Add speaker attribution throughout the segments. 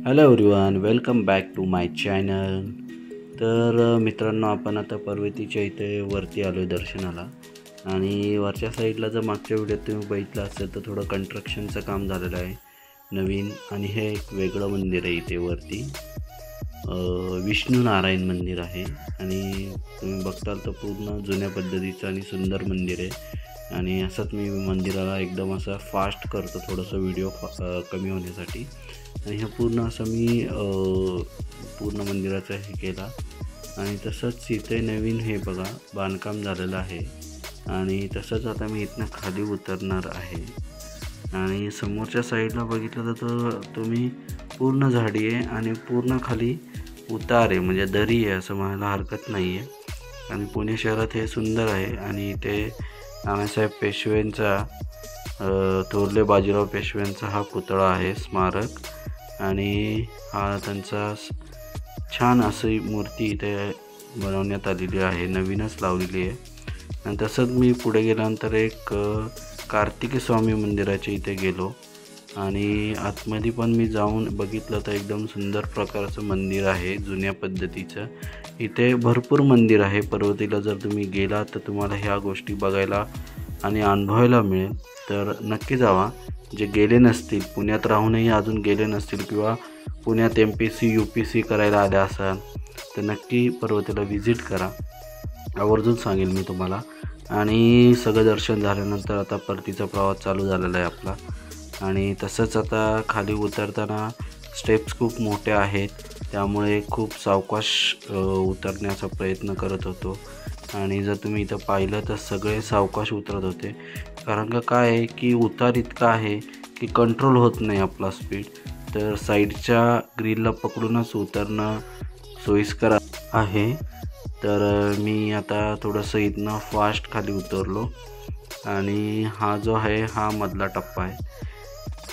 Speaker 1: Hello everyone, welcome back to my channel. तर मित्रांनो, आपण आता पर्वतीच्या इथे वरती आलो आहे दर्शनाला। आणि वरच्या साईडला जर मागच्या व्हिडिओत तुम्ही बघितलं असेल तर थोडं कन्स्ट्रक्शनचं काम झालेलं आहे नवीन। आणि हे एक वेगळं मंदिर आहे इथे वरती, विष्णू नारायण मंदिर आहे। आणि तुम्ही बघताल तर पूर्ण जुन्या पद्धतीचं आणि सुंदर मंदिर आहे। आणि असंच मी मंदिराला एकदम असं फास्ट करतो, थोडंसं व्हिडिओ कमी होण्यासाठी। आणि हे पूर्ण असं मी पूर्ण मंदिराचं हे केला। आणि तसंच इथे नवीन हे बघा बांधकाम झालेलं आहे। आणि तसंच आता मी इथनं खाली उतरणार आहे। आणि समोरच्या साईडला बघितलं तर तुम्ही पूर्ण झाडी आहे आणि पूर्ण खाली उतार आहे, म्हणजे दरी आहे असं म्हणायला हरकत नाही आहे। आणि पुणे शहरात हे सुंदर आहे। आणि इथे नानासाहेब पेशव्यांचा, थोरले बाजीराव पेशव्यांचा हा पुतळा आहे, स्मारक। आणि हा त्यांचा छान अशी मूर्ती इथे बनवण्यात आलेली आहे, नवीनच लावलेली आहे। आणि तसंच मी पुढे गेल्यानंतर एक कार्तिकी स्वामी मंदिराच्या इथे गेलो। आणि आतमध्ये पण मी जाऊन बघितलं तर एकदम सुंदर प्रकारचं मंदिर आहे, जुन्या पद्धतीचं। इथे भरपूर मंदिर आहे पर्वतीला, जर तुम्ही गेला तर तुम्हाला ह्या गोष्टी बघायला आणि अनुभवायला मिळेल। तर नक्की जावा, जे गेले नसतील, पुण्यात राहूनही अजून गेले नसतील किंवा पुण्यात MPSC UPSC करायला आले असाल तर नक्की पर्वतीला व्हिजिट करा, आवर्जून सांगेल मी तुम्हाला। आणि सगळं दर्शन झाल्यानंतर आता परतीचा प्रवास चालू झालेला आहे आपला। आणि तसंच आता खाली उतरताना स्टेप्स खूप मोठ्या आहेत, त्यामुळे खूप सावकाश उतरण्याचा प्रयत्न करत होतो। आणि जर तुम्ही इथं पाहिलं तर सगळे सावकाश उतरत होते, कारण का काय आहे की उतार इतका आहे की कंट्रोल होत नाही आपला स्पीड। तर साईडच्या ग्रिलला पकडूनच उतरणं सोयीस्कर आहे। तर मी आता थोडंसं इथनं फास्ट खाली उतरलो। आणि हा जो आहे हा मधला टप्पा आहे।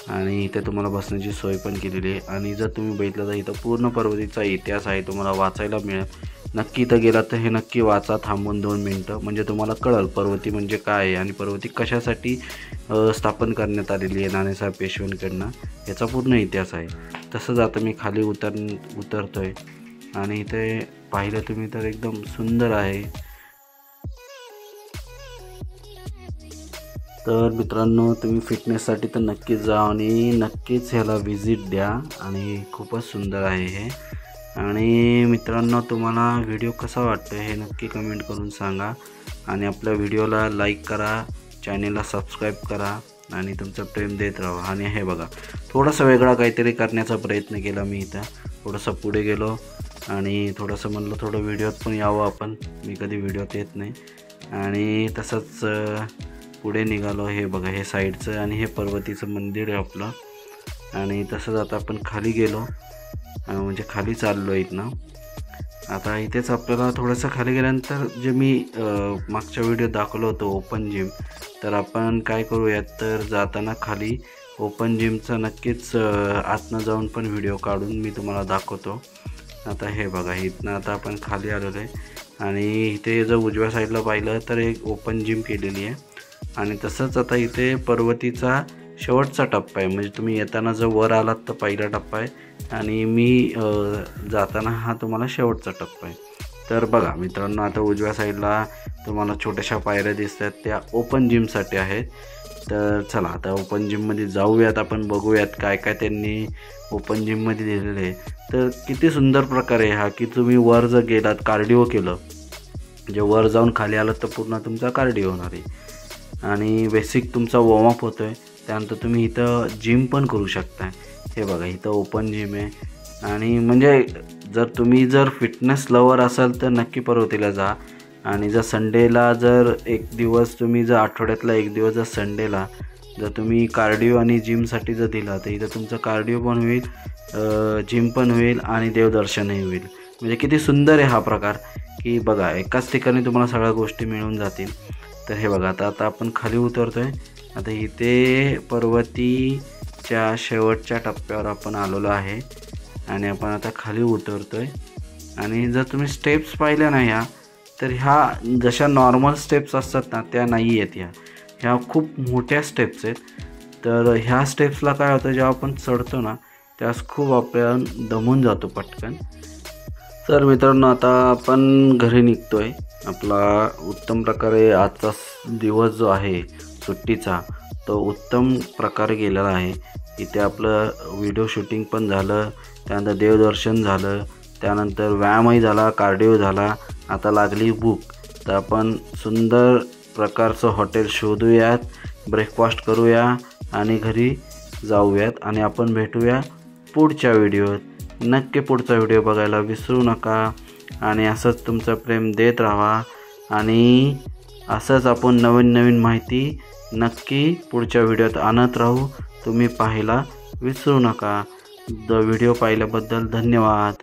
Speaker 1: आणि इथे तुम्हाला बसण्याची सोय पण केलेली आहे। आणि जर तुम्ही बघितलं तर इथं पूर्ण पर्वतीचा इतिहास आहे, तुम्हाला वाचायला मिळेल। नक्की इथं गेलात तर हे नक्की वाचा थांबून 2 मिनटं, म्हणजे तुम्हाला कळेल पर्वती म्हणजे काय आहे आणि पर्वती कशासाठी स्थापन करण्यात आलेली आहे नानासाहेब पेशव्यांकडनं, याचा पूर्ण इतिहास आहे। तसंच आता मी खाली उतरतोय। आणि इथे पाहिलं तुम्ही तर एकदम सुंदर आहे। तर मित्रांनो, तुम्ही फिटनेससाठी तर नक्कीच जा आणि नक्कीच ह्याला व्हिजिट द्या। आणि खूपच सुंदर आहे हे। आणि मित्रांनो, तुम्हाला व्हिडिओ कसा वाटतो हे नक्की कमेंट करून सांगा। आणि आपल्या व्हिडिओला लाईक करा, चॅनेलला सबस्क्राईब करा आणि तुमचं प्रेम देत राहा। आणि हे बघा, थोडंसं वेगळा काहीतरी करण्याचा प्रयत्न केला मी इथं। थोडंसं पुढे गेलो आणि थोडंसं म्हणलं थोडं व्हिडिओत पण यावं आपण, मी कधी व्हिडिओत येत नाही। आणि तसंच पुढे निघालो। हे बघा, हे साईडचं आणि हे पर्वतीचं मंदिर आहे आपलं। आणि तसंच आता आपण खाली गेलो, म्हणजे खाली चाललो इथनं। आता इथेच आपल्याला थोडंसं खाली गेल्यानंतर जे मी मागच्या व्हिडिओ दाखवलं होतं ओपन जिम, तर आपण काय करूयात तर जाताना खाली ओपन जिमचा नक्कीच आतनं जाऊन पण व्हिडिओ काढून मी तुम्हाला दाखवतो। आता हे बघा, इथनं आता आपण खाली आलेलो आहे। आणि इथे जर उजव्या साईडला पाहिलं तर एक ओपन जिम केलेली आहे। आणि तसंच आता इथे पर्वतीचा शेवटचा टप्पा आहे, म्हणजे तुम्ही येताना जर वर आलात तर पहिला टप्पा आहे आणि मी जाताना हा तुम्हाला शेवटचा टप्पा आहे। तर बघा मित्रांनो, आता उजव्या साईडला तुम्हाला छोट्याशा पायऱ्या दिसत आहेत, त्या ओपन जिमसाठी आहेत। तर चला आता ओपन जिममध्ये जाऊयात, आपण बघूयात काय काय त्यांनी ओपन जिममध्ये दिलेलं आहे। तर किती सुंदर प्रकार आहे हा, की तुम्ही वर जर गेलात, कार्डिओ केलं, म्हणजे वर जाऊन खाली आलात तर पूर्ण तुमचा कार्डिओ होणार आहे आणि बेसिक तुमचा वॉर्मअप होतो आहे। त्यानंतर तुम्ही इथं जिम पण करू शकता। हे बघा, इथं ओपन जिम आहे। आणि म्हणजे जर तुम्ही फिटनेस लवर असाल तर नक्की पर्वतीला जा। आणि जर संडेला जर एक दिवस तुम्ही जर आठवड्यातला एक दिवस जर संडेला जर तुम्ही कार्डिओ आणि जिमसाठी जर दिला तर इथं तुमचं कार्डिओ पण होईल, जिम पण होईल आणि देवदर्शनही होईल। म्हणजे किती सुंदर आहे हा प्रकार, की बघा एकाच ठिकाणी तुम्हाला सगळ्या गोष्टी मिळून जातील। तर हे बघा, आता आपण खाली उतरतोय। आता इथे पर्वतीच्या शेवटच्या टप्प्यावर आपण आलेलो आहे आणि आपण आता खाली उतरतोय। आणि जर तुम्ही स्टेप्स पाहिल्या ना ह्या, तर ह्या जशा नॉर्मल स्टेप्स असतात ना त्या नाही आहेत, ह्या खूप मोठ्या स्टेप्स आहेत। तर ह्या स्टेप्सला काय होतं, जेव्हा आपण चढतो ना त्यास खूप आपण दमून जातो पटकन। तर मित्रांनो आता आपण घरी निघतोय। आपला उत्तम प्रकारे आजचा दिवस जो आहे सुट्टीचा तो उत्तम प्रकारे गेलेला आहे। इथे आपलं व्हिडिओ शूटिंग पण झालं, त्यानंतर देवदर्शन झालं, त्यानंतर व्यायामही झाला, कार्डिओ झाला। आता लागली भूक, तर आपण सुंदर प्रकारचं हॉटेल शोधूयात, ब्रेकफास्ट करूया आणि घरी जाऊयात आणि आपण भेटूया पुढच्या व्हिडिओत। नक्की पुढचा व्हिडिओ बघायला विसरू नका आणि असंच तुमचं प्रेम देत राहा आणि असंच आपण नवीन नवीन माहिती नक्की पुढच्या व्हिडिओत आणत राहू। तुम्ही पाहायला विसरू नका। व्हिडिओ पाहिल्याबद्दल धन्यवाद।